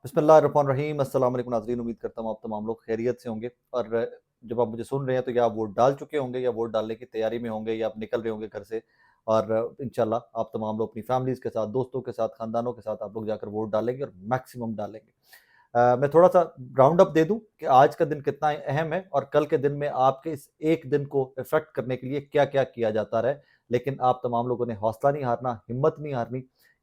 बिस्मिल्लाहिर्रहमानिर्रहीम। अस्सलाम वालेकुम नाज़रीन, उम्मीद करता हूँ आप तमाम लोग खैरियत से होंगे। और जब आप मुझे सुन रहे हैं तो या आप वोट डाल चुके होंगे या वोट डालने की तैयारी में होंगे या आप निकल रहे होंगे घर से। और इंशाल्लाह आप तमाम लोग अपनी फैमिलीज़ के साथ, दोस्तों के साथ, खानदानों के साथ आप लोग जाकर वोट डालेंगे और मैक्सिमम डालेंगे। मैं थोड़ा सा राउंड अप दे दूं कि आज का दिन कितना अहम है और कल के दिन में आपके इस एक दिन को इफेक्ट करने के लिए क्या क्या किया जाता रहे। लेकिन आप तमाम लोगों ने हौसला नहीं हारना, हिम्मत नहीं हारनी,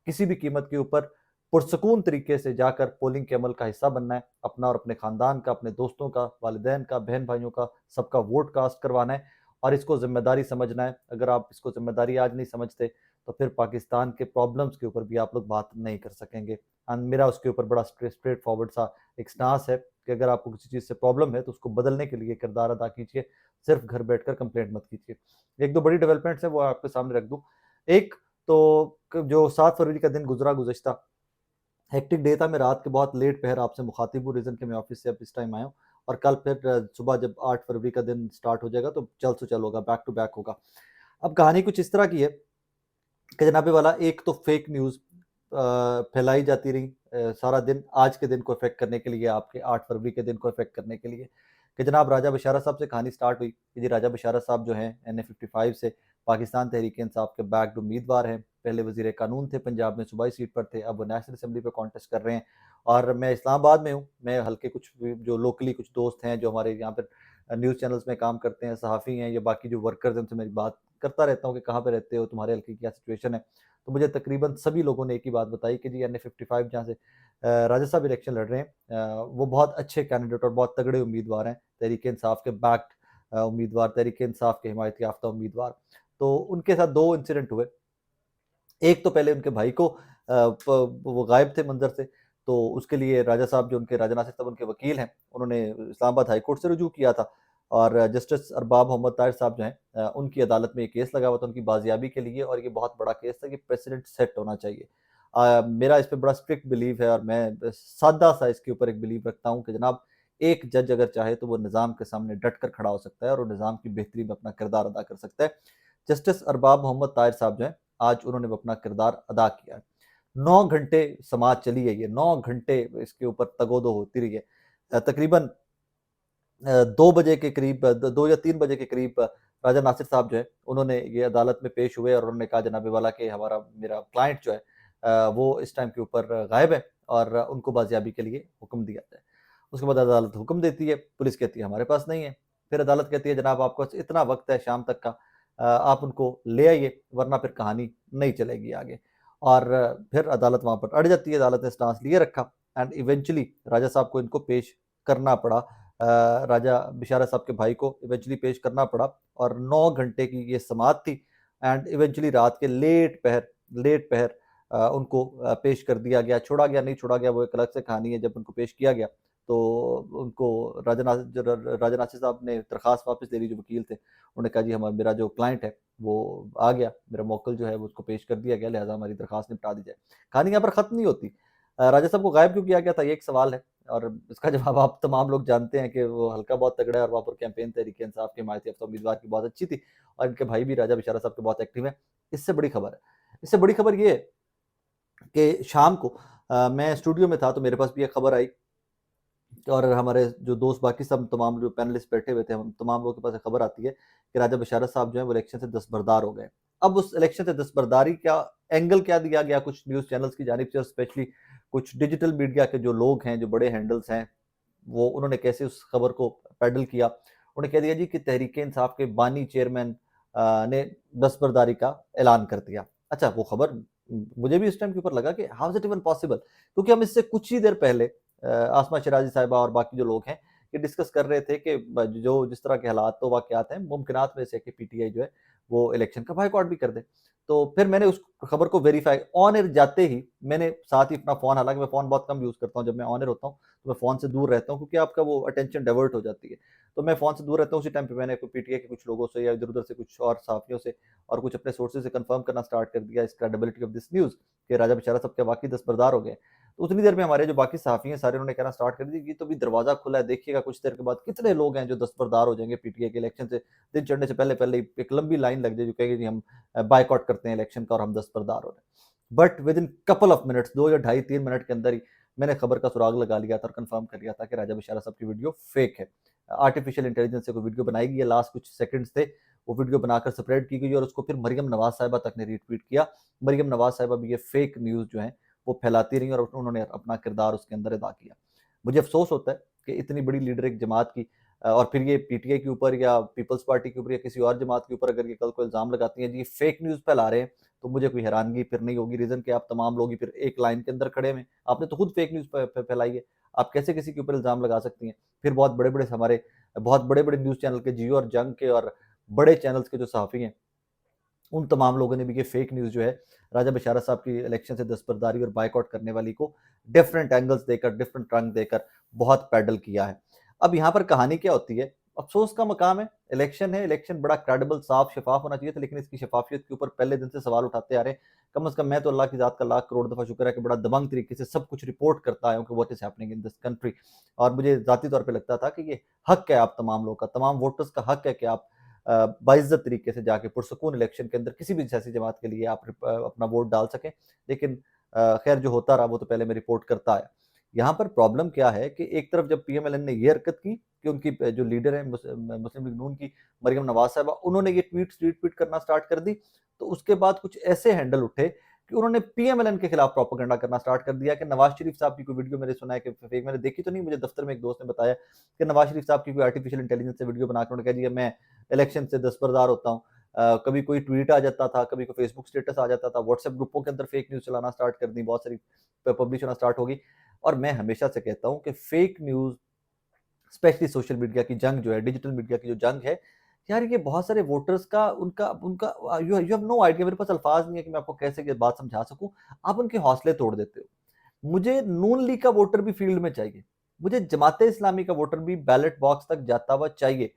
किसी भी कीमत के ऊपर पुरसकून तरीके से जाकर पोलिंग के अमल का हिस्सा बनना है। अपना और अपने खानदान का, अपने दोस्तों का, वालिदैन का, बहन भाइयों का, सबका वोट कास्ट करवाना है और इसको जिम्मेदारी समझना है। अगर आप इसको जिम्मेदारी आज नहीं समझते तो फिर पाकिस्तान के प्रॉब्लम्स के ऊपर भी आप लोग बात नहीं कर सकेंगे। एंड मेरा उसके ऊपर बड़ा स्ट्रेट फॉरवर्ड सा एक स्टांस है कि अगर आपको किसी चीज़ से प्रॉब्लम है तो उसको बदलने के लिए किरदार अदा कीजिए, सिर्फ घर बैठकर कंप्लेंट मत कीजिए। एक दो बड़ी डेवलपमेंट्स है वो आपके सामने रख दूं। एक तो जो 7 फरवरी का दिन गुजरा गुज़श्ता हेक्टिक डे था। मैं रात के बहुत लेट पहर आपसे मुखातिब हूँ, रीज़न कि मैं ऑफिस से अब इस टाइम आया हूँ। और कल फिर सुबह जब 8 फरवरी का दिन स्टार्ट हो जाएगा तो चल से चल होगा, बैक टू बैक होगा। अब कहानी कुछ इस तरह की है कि जनाबे वाला एक तो फेक न्यूज़ फैलाई जाती रही सारा दिन, आज के दिन को इफेक्ट करने के लिए, आपके 8 फरवरी के दिन को इफेक्ट करने के लिए, कि जनाब राजा बशारत साहब से कहानी स्टार्ट हुई कि जी राजा बशारत साहब जो हैं NA 55 से पाकिस्तान तहरीक इंसाफ के बैक्ड उम्मीदवार हैं। पहले वजीर कानून थे, पंजाब में सूबाई सीट पर थे, अब वो नेशनल असम्बली पे कॉन्टेस्ट कर रहे हैं। और मैं इस्लामाबाद में हूँ। मैं हल्के कुछ जो लोकली कुछ दोस्त हैं जो हमारे यहाँ पर न्यूज़ चैनल्स में काम करते हैं, सहाफ़ी हैं या बाकी जो वर्कर्स हैं, उनसे मेरी बात करता रहता हूँ कि कहाँ पे रहते हो, तुम्हारे हल्के की क्या सिचुएशन है। तो मुझे तकरीबन सभी लोगों ने एक ही बात बताई कि जी NA 55 जहाँ से राजा साहब इलेक्शन लड़ रहे हैं, वो बहुत अच्छे कैंडिडेट और बहुत तगड़े उम्मीदवार हैं, तहरीक इंसाफ के बैक्ड उम्मीदवार, तहरीक इंसाफ के हिमायत याफ्ता उम्मीदवार। तो उनके साथ दो इंसिडेंट हुए। एक तो पहले उनके भाई को वो गायब थे मंजर से, तो उसके लिए राजा साहब जो उनके राजा नासिर साहब उनके वकील हैं, उन्होंने इस्लामाबाद हाई कोर्ट से रुजू किया था। और जस्टिस अरबाब मोहम्मद ताहिर साहब जो हैं, उनकी अदालत में ये केस लगा हुआ था उनकी बाजियाबी के लिए। और ये बहुत बड़ा केस था कि प्रेसिडेंट सेट होना चाहिए। मेरा इस पर बड़ा स्ट्रिक्ट बिलीव है और मैं सादा सा इसके ऊपर एक बिलीव रखता हूँ कि जनाब एक जज अगर चाहे तो वो निज़ाम के सामने डट कर खड़ा हो सकता है और वो निज़ाम की बेहतरी में अपना किरदार अदा कर सकता है। जस्टिस अरबाब मोहम्मद ताहिर साहब जो हैं, आज उन्होंने अपना किरदार अदा किया है। 9 घंटे समाज चली है, ये 9 घंटे इसके ऊपर तगोदो होती रही है। तकरीबन 2 बजे के करीब, 2 या 3 बजे के करीब राजा नासिर साहब जो है उन्होंने ये अदालत में पेश हुए और उन्होंने कहा जनाबे वाला कि हमारा मेरा क्लाइंट जो है वो इस टाइम के ऊपर गायब है और उनको बाजियाबी के लिए हुक्म दिया जाए। उसके बाद अदालत हुक्म देती है, पुलिस कहती है हमारे पास नहीं है। फिर अदालत कहती है जनाब आपको इतना वक्त है शाम तक का, आप उनको ले आइए वरना फिर कहानी नहीं चलेगी आगे। और फिर अदालत वहाँ पर अड़ जाती है, अदालत ने स्टांस लिए रखा एंड इवेंचुअली राजा साहब को इनको पेश करना पड़ा, राजा बिशारत साहब के भाई को इवेंचुअली पेश करना पड़ा। और 9 घंटे की ये समात थी एंड इवेंचुअली रात के लेट पहर उनको पेश कर दिया गया। छोड़ा गया नहीं छोड़ा गया वो एक अलग से कहानी है। जब उनको पेश किया गया तो उनको राजा नासिर साहब ने दरखास्त वापस ले ली, जो वकील थे उन्होंने कहा जी हमारा मेरा जो क्लाइंट है वो आ गया, मेरा मौकल जो है वो उसको पेश कर दिया गया, लिहाजा हमारी दरखास्त निपटा दी जाए। कहानी यहाँ पर खत्म नहीं होती। राजा साहब को गायब क्यों किया गया था, ये एक सवाल है। और इसका जवाब आप तमाम लोग जानते हैं कि वो हल्का बहुत तगड़ा है और वहाँ पर कैंपेन तहरीक इंसाफ के हिमायती याफ्ता उम्मीदवार की बहुत अच्छी थी और इनके भाई भी राजा बिशारत साहब के बहुत एक्टिव हैं। इससे बड़ी खबर है, इससे बड़ी खबर ये है कि शाम को मैं स्टूडियो में था तो मेरे पास भी एक खबर आई और हमारे जो दोस्त बाकी सब तमाम जो पैनलिस्ट बैठे हुए थे, हम तमाम लोगों के पास एक खबर आती है कि राजा बशारत साहब जो है वो इलेक्शन से दस्तबरदार हो गए। अब उस इलेक्शन से दस्तबरदारी का एंगल क्या दिया गया कुछ न्यूज़ चैनल्स की जानिब से और स्पेशली कुछ डिजिटल मीडिया के जो लोग हैं, जो बड़े हैंडल्स हैं, वो उन्होंने कैसे उस खबर को पैडल किया। उन्होंने कह दिया जी कि तहरीक इंसाफ के बानी चेयरमैन ने दस्तबरदारी का ऐलान कर दिया। अच्छा, वो खबर मुझे भी इस टाइम के ऊपर लगा कि how is it even possible, क्योंकि हम इससे कुछ ही देर पहले आसमा शराजी साहिबा और बाकी जो लोग हैं ये डिस्कस कर रहे थे कि जो जिस तरह के हालात तो वाकयात हैं, मुमकिनात में से कि PTI जो है वो इलेक्शन का बाइकआउट भी कर दे। तो फिर मैंने उस खबर को वेरीफाई ऑन एयर जाते ही मैंने साथ ही अपना फ़ोन, हालांकि मैं फ़ोन बहुत कम यूज़ करता हूँ, जब मैं ऑन एयर होता हूँ तो मैं फ़ोन से दूर रहता हूँ क्योंकि आपका वो अटेंशन डाइवर्ट हो जाती है। तो मैं फ़ोन से दूर रहता हूँ। उसी टाइम पे मैंने PTI के कुछ लोगों से या इधर-उधर से कुछ और सहाफ़ियों से और कुछ अपने सोर्सेज़ से कंफर्म करना स्टार्ट कर दिया इस क्रेडिबिलिटी ऑफ दिस न्यूज़ कि राजा बिशारत साहब के वाक़ई दस्तबरदार हो गए। तो उतनी देर में हमारे जो बाकी सहाफ़ी हैं सारे उन्होंने कहना स्टार्ट कर दिया कि तो भी दरवाज़ा खुला है, देखिएगा कुछ देर के बाद कितने लोग हैं जो दस्तबरदार हो जाएँगे PTI के इलेक्शन से। दिन चढ़ने से पहले-पहले ही एक लंबी लाइन लग जाए जो कहेगी जी हम बायकॉट करते हैं इलेक्शन का और हम दस्तबरदार हो रहे हैं। But with in couple of minutes, 2 या ढाई 3 मिनट के अंदर ही मैंने खबर का सुराग लगा लिया था और कंफर्म कर लिया था कि राजा बशारा साहब की वीडियो फेक है। आर्टिफिशियल इंटेलिजेंस से कोई वीडियो बनाई गई है, लास्ट कुछ सेकंड्स थे, वो वीडियो बनाकर स्प्रेड की गई और उसको फिर मरियम नवाज साहिबा तक ने रीट्वीट किया। मरियम नवाज साहिबा भी ये फेक न्यूज़ जो है वो फैलाती रही और उन्होंने अपना किरदार उसके अंदर अदा किया। मुझे अफसोस होता है कि इतनी बड़ी लीडर एक जमात की और फिर ये पीटीआई के ऊपर या पीपल्स पार्टी के ऊपर या किसी और जमात के ऊपर अगर ये कल को इल्ज़ाम लगाती हैं जी ये फेक न्यूज़ फैला रहे हैं, तो मुझे कोई हैरानगी फिर नहीं होगी। रीज़न कि आप तमाम लोग ही फिर एक लाइन के अंदर खड़े हुए हैं। आपने तो खुद फेक न्यूज़ फैलाई है। आप कैसे किसी के ऊपर इल्ज़ाम लगा सकती हैं? फिर बहुत बड़े-बड़े न्यूज़ चैनल के जियो और जंग के और बड़े चैनल्स के जो सहाफ़ी हैं, उन तमाम लोगों ने भी ये फेक न्यूज़ जो है राजा बशारा साहब की इलेक्शन से दस्तबरदारी और बायकॉट करने वाली को डिफरेंट एंगल्स देकर, डिफरेंट रंग देकर बहुत पैडल किया है। अब यहाँ पर कहानी क्या होती है? अफ़सोस का मकाम है, इलेक्शन बड़ा क्रेडिबल, साफ, शफ़ाफ होना चाहिए था, लेकिन इसकी शफ़ाफ़ियत के ऊपर पहले दिन से सवाल उठाते आ रहे हैं। कम से कम मैं तो अल्लाह की ज़ात का लाख करोड़ दफ़ा शुक्र है कि बड़ा दबंग तरीके से सब कुछ रिपोर्ट करता आया हूँ कि what is happening in this country. और मुझे ज़ाती तौर पे लगता था कि ये हक है आप तमाम लोगों का, तमाम वोटर्स का हक है कि आप बाइज्जत तरीके से जाके पुरसकून इलेक्शन के अंदर किसी भी सियासी जमात के लिए आप अपना वोट डाल सकें। लेकिन खैर जो होता रहा वो तो पहले मैं रिपोर्ट करता आया। यहाँ पर प्रॉब्लम क्या है कि एक तरफ जब पीएमएलएन ने ये हरकत की कि उनकी जो लीडर है मुस्लिम लीग नून की मरियम नवाज साहिबा, उन्होंने ये ट्वीट्स रीट्वीट करना स्टार्ट कर दी, तो उसके बाद कुछ ऐसे हैंडल उठे कि उन्होंने पीएमएलएन के खिलाफ प्रोपेगेंडा करना स्टार्ट कर दिया कि नवाज शरीफ साहब की कोई वीडियो मैंने सुना है कि फेक, मैंने देखी तो नहीं, मुझे दफ्तर में एक दोस्त ने बताया कि नवाज शरीफ साहब की कोई आर्टिफिशियल इंटेलिजेंस से वीडियो बनाकर उन्होंने कहा जी मैं इलेक्शन से दस्तबरदार होता हूँ। कभी कोई ट्वीट आ जाता था, कभी कोई फेसबुक स्टेटस आ जाता था, व्हाट्सएप ग्रुपों के अंदर फेक न्यूज़ चलाना स्टार्ट कर दी, बहुत सारी पब्लिश होना स्टार्ट हो गई। और मैं हमेशा से कहता हूँ कि fake news, specially social media की जंग जो है, डिजिटल मीडिया की जो जंग है, यार ये बहुत सारे वोटर्स का उनका उनका यू हैव नो आइडिया, मेरे पास अल्फाज नहीं है कि मैं आपको कैसे ये बात समझा सकूं। आप उनके हौसले तोड़ देते हो। मुझे नून लीग का वोटर भी फील्ड में चाहिए, मुझे जमाते इस्लामी का वोटर भी बैलेट बॉक्स तक जाता हुआ चाहिए,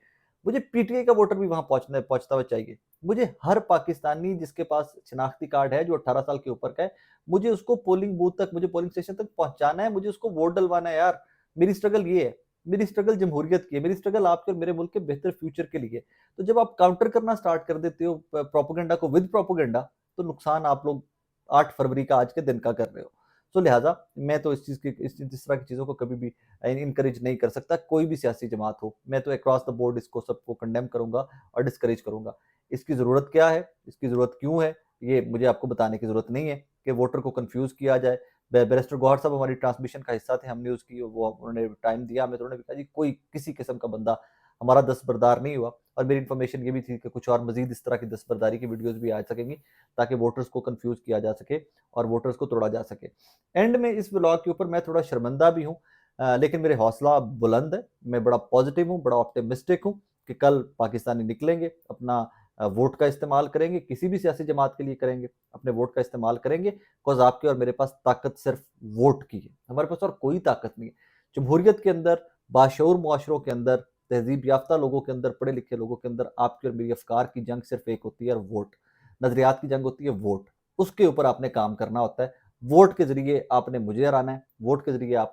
मुझे पीटीआई का वोटर भी वहां पहुंचता हुआ चाहिए, मुझे हर पाकिस्तानी जिसके पास शनाख्ती कार्ड है जो 18 साल के ऊपर का है, मुझे उसको पोलिंग बूथ तक, मुझे पोलिंग स्टेशन तक पहुंचाना है, मुझे उसको वोट डलवाना है। यार मेरी स्ट्रगल ये है, मेरी स्ट्रगल जमहूरियत की है, मेरी स्ट्रगल आपके और मेरे मुल्क के बेहतर फ्यूचर के लिए। तो जब आप काउंटर करना स्टार्ट कर देते हो प्रोपोगंडा को विद प्रोपोगंडा, तो नुकसान आप लोग 8 फरवरी का आज के दिन का कर रहे हो। तो लिहाजा मैं तो इस तरह की चीज़ों को कभी भी इनकरेज नहीं कर सकता, कोई भी सियासी जमात हो। मैं तो अक्रॉस द बोर्ड इसको सबको कंडेम करूंगा और डिस्करेज करूंगा। इसकी ज़रूरत क्या है, इसकी ज़रूरत क्यों है, ये मुझे आपको बताने की ज़रूरत नहीं है कि वोटर को कंफ्यूज किया जाए। बैरिस्टर गौहर साहब हमारी ट्रांसमिशन का हिस्सा थे, हमने उसकी वो उन्होंने टाइम दिया हमें, तो उन्होंने कहा जी कोई किसी किस्म का बंदा हमारा दस्तबरदार नहीं हुआ। और मेरी इन्फॉर्मेशन ये भी थी कि कुछ और मजीद इस तरह की दस्तबरदारी की वीडियोज़ भी आ सकेंगी ताकि वोटर्स को कंफ्यूज किया जा सके और वोटर्स को तोड़ा जा सके। एंड में इस व्लॉग के ऊपर मैं थोड़ा शर्मिंदा भी हूँ, लेकिन मेरे हौसला बुलंद है, मैं बड़ा पॉजिटिव हूँ, बड़ा ऑप्टिमिस्टिक हूँ कि कल पाकिस्तानी निकलेंगे, अपना वोट का इस्तेमाल करेंगे, किसी भी सियासी जमात के लिए करेंगे, अपने वोट का इस्तेमाल करेंगे, बिकॉज आपके और मेरे पास ताकत सिर्फ वोट की है, हमारे पास और कोई ताकत नहीं है। जमहूरियत के अंदर, बाशऊर मुआशरों के अंदर, तहजीब याफ्ता लोगों के अंदर, पढ़े लिखे लोगों के अंदर आपकी और मेरी अफकार की जंग सिर्फ एक होती है, और वोट, नजरियात की जंग होती है, वोट। उसके ऊपर आपने काम करना होता है। वोट के जरिए आपने मुझे हराना है, वोट के जरिए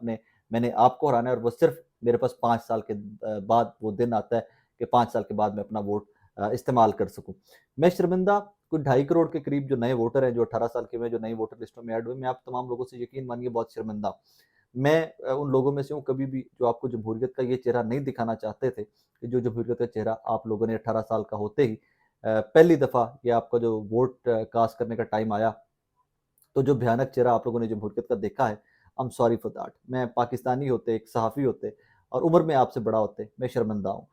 मैंने आपको हराना है, और वो सिर्फ मेरे पास 5 साल के बाद वो दिन आता है कि 5 साल के बाद मैं अपना वोट इस्तेमाल कर सकूं। मैं शर्मिंदा, कुछ 2.5 करोड़ के करीब जो नए वोटर हैं, जो 18 साल के में जो नई वोटर लिस्टों में ऐड हुए, मैं आप तमाम लोगों से यकीन मानिए बहुत शर्मिंदा हूं। मैं उन लोगों में से हूँ कभी भी जो आपको जमहूरियत का ये चेहरा नहीं दिखाना चाहते थे कि जो जमहूरियत का चेहरा आप लोगों ने 18 साल का होते ही पहली दफ़ा ये आपका जो वोट कास्ट करने का टाइम आया, तो जो भयानक चेहरा आप लोगों ने जमहूरियत का देखा है, I am sorry for that. मैं पाकिस्तानी होते, एक सहाफ़ी होते और उम्र में आपसे बड़ा होते, मैं शर्मिंदा हूँ।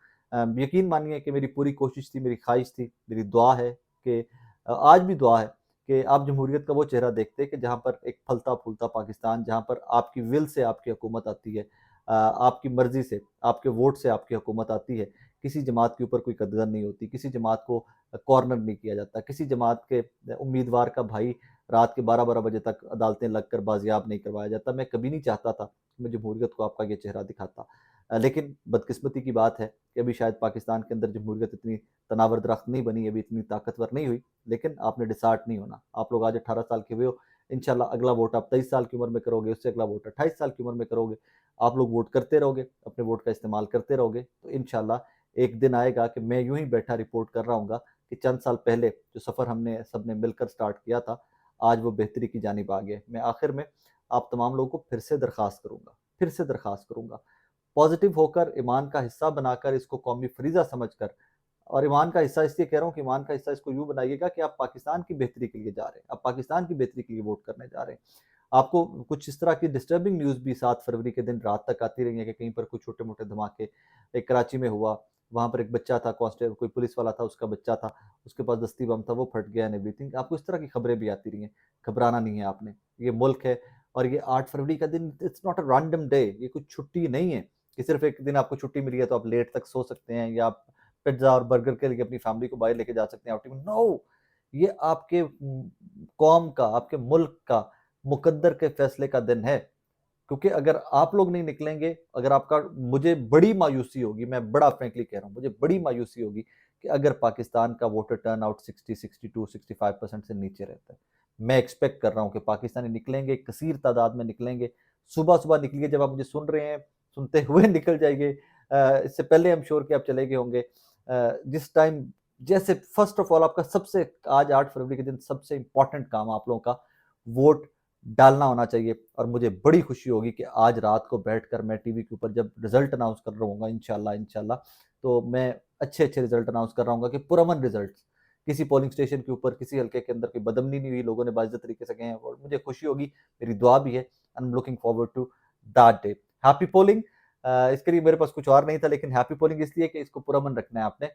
यकीन मानिए कि मेरी पूरी कोशिश थी, मेरी ख्वाहिश थी, मेरी दुआ है कि आज भी दुआ है कि आप जमहूरियत का वो चेहरा देखते कि जहाँ पर एक फलता-फूलता पाकिस्तान, जहाँ पर आपकी विल से आपकी हुकूमत आती है, आपकी मर्ज़ी से, आपके वोट से आपकी हुकूमत आती है। किसी जमात के ऊपर कोई कदर नहीं होती, किसी जमात को कॉर्नर नहीं किया जाता, किसी जमात के उम्मीदवार का भाई रात के 12-12 बजे तक अदालतें लगकर बाजियाब नहीं करवाया जाता। मैं कभी नहीं चाहता था कि मैं जमहूरियत को आपका ये चेहरा दिखाता। लेकिन बदकिस्मती की बात है कि अभी शायद पाकिस्तान के अंदर जमहूरियत इतनी तनावर दरख्त नहीं बनी, अभी इतनी ताकतवर नहीं हुई, लेकिन आपने डिसार्ट नहीं होना। आप लोग आज 18 साल के हुए हो, इंशाल्लाह अगला वोट आप 23 साल की उम्र में करोगे, उससे अगला वोट 28 साल की उम्र में करोगे। आप लोग वोट करते रहोगे, अपने वोट का इस्तेमाल करते रहोगे, तो इंशाल्लाह एक दिन आएगा कि मैं यूँ ही बैठा रिपोर्ट कर रहा हूँगा कि चंद साल पहले जो सफ़र हमने सबने मिलकर स्टार्ट किया था, आज वो बेहतरी की जानिब आ गया। मैं आखिर में आप तमाम लोगों को फिर से दरख्वास्त करूँगा, पॉजिटिव होकर ईमान का हिस्सा बनाकर इसको कौमी फरीज़ा समझकर, और ईमान का हिस्सा इसलिए कह रहा हूँ कि ईमान का हिस्सा इसको यूँ बनाइएगा कि आप पाकिस्तान की बेहतरी के लिए जा रहे हैं, आप पाकिस्तान की बेहतरी के लिए वोट करने जा रहे हैं। आपको कुछ इस तरह की डिस्टर्बिंग न्यूज़ भी 7 फरवरी के दिन रात तक आती रही है कि कहीं पर कुछ छोटे-मोटे धमाके, एक कराची में हुआ, वहाँ पर एक बच्चा था, कांस्टेबल कोई पुलिस वाला था, उसका बच्चा था, उसके पास दस्ती बम था, वो फट गया एंड एवरीथिंग। आपको इस तरह की खबरें भी आती रही हैं, घबराना नहीं है आपने। ये मुल्क है और ये 8 फरवरी का दिन it's not a random day, ये कुछ छुट्टी नहीं है कि सिर्फ एक दिन आपको छुट्टी मिली है तो आप लेट तक सो सकते हैं या आप पिज़्ज़ा और बर्गर के लिए अपनी फैमिली को बाहर लेके जा सकते हैं आउटिंग में। नो! ये आपके कौम का, आपके मुल्क का मुकद्दर के फैसले का दिन है। क्योंकि अगर आप लोग नहीं निकलेंगे, अगर आपका, मुझे बड़ी मायूसी होगी, मैं बड़ा फ्रैंकली कह रहा हूँ, मुझे बड़ी मायूसी होगी कि अगर पाकिस्तान का वोटर टर्नआउट 60, 62, 65% से नीचे रहता है। मैं एक्सपेक्ट कर रहा हूँ कि पाकिस्तानी निकलेंगे, कसीर तादाद में निकलेंगे। सुबह-सुबह निकलिए, जब आप मुझे सुन रहे हैं, सुनते हुए निकल जाइए। इससे पहले आई एम श्योर कि आप चले गए होंगे। जिस टाइम, जैसे फर्स्ट ऑफ ऑल आपका सबसे, आज 8 फरवरी के दिन सबसे इम्पोर्टेंट काम आप लोगों का वोट डालना होना चाहिए। और मुझे बड़ी खुशी होगी कि आज रात को बैठकर मैं टीवी के ऊपर जब रिजल्ट अनाउंस कर रहा हूँ इंशाल्लाह, तो मैं अच्छे-अच्छे रिजल्ट अनाउंस कर रहा हूँगा कि पुरअमन रिजल्ट्स। किसी पोलिंग स्टेशन के ऊपर, किसी हल्के के अंदर कोई बदअमनी नहीं हुई, लोगों ने बाइज्जत तरीके से गए हैं और मुझे खुशी होगी, मेरी दुआ भी है। I am looking forward to that day. Happy polling. इसके लिए मेरे पास कुछ और नहीं था, लेकिन हैप्पी पोलिंग इसलिए कि इसको पुरअमन रखना है आपने।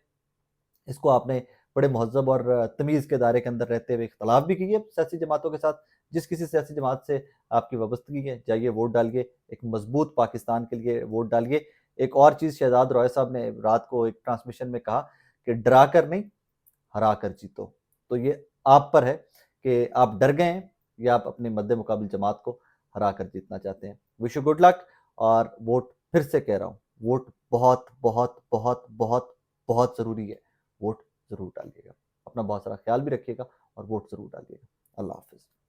इसको आपने बड़े महज़्ज़ब और तमीज़ के दायरे के अंदर रहते हुए इख्तिलाफ़ भी कीजिए सियासी जमातों के साथ। जिस किसी सियासी जमात से आपकी वाबस्तगी है, जाइए वोट डालिए, एक मज़बूत पाकिस्तान के लिए वोट डालिए। एक और चीज़ शहजाद रॉय साहब ने रात को एक ट्रांसमिशन में कहा कि डरा कर नहीं, हरा कर जीतो। तो ये आप पर है कि आप डर गए हैं या आप अपने मद्दे मुकाबिल जमात को हरा कर जीतना चाहते हैं। Wish you good luck. और वोट, फिर से कह रहा हूँ, वोट बहुत, बहुत, बहुत, बहुत, बहुत ज़रूरी है। वोट ज़रूर डालिएगा। अपना बहुत सारा ख्याल भी रखिएगा और वोट ज़रूर डालिएगा। अल्लाह हाफ़िज़।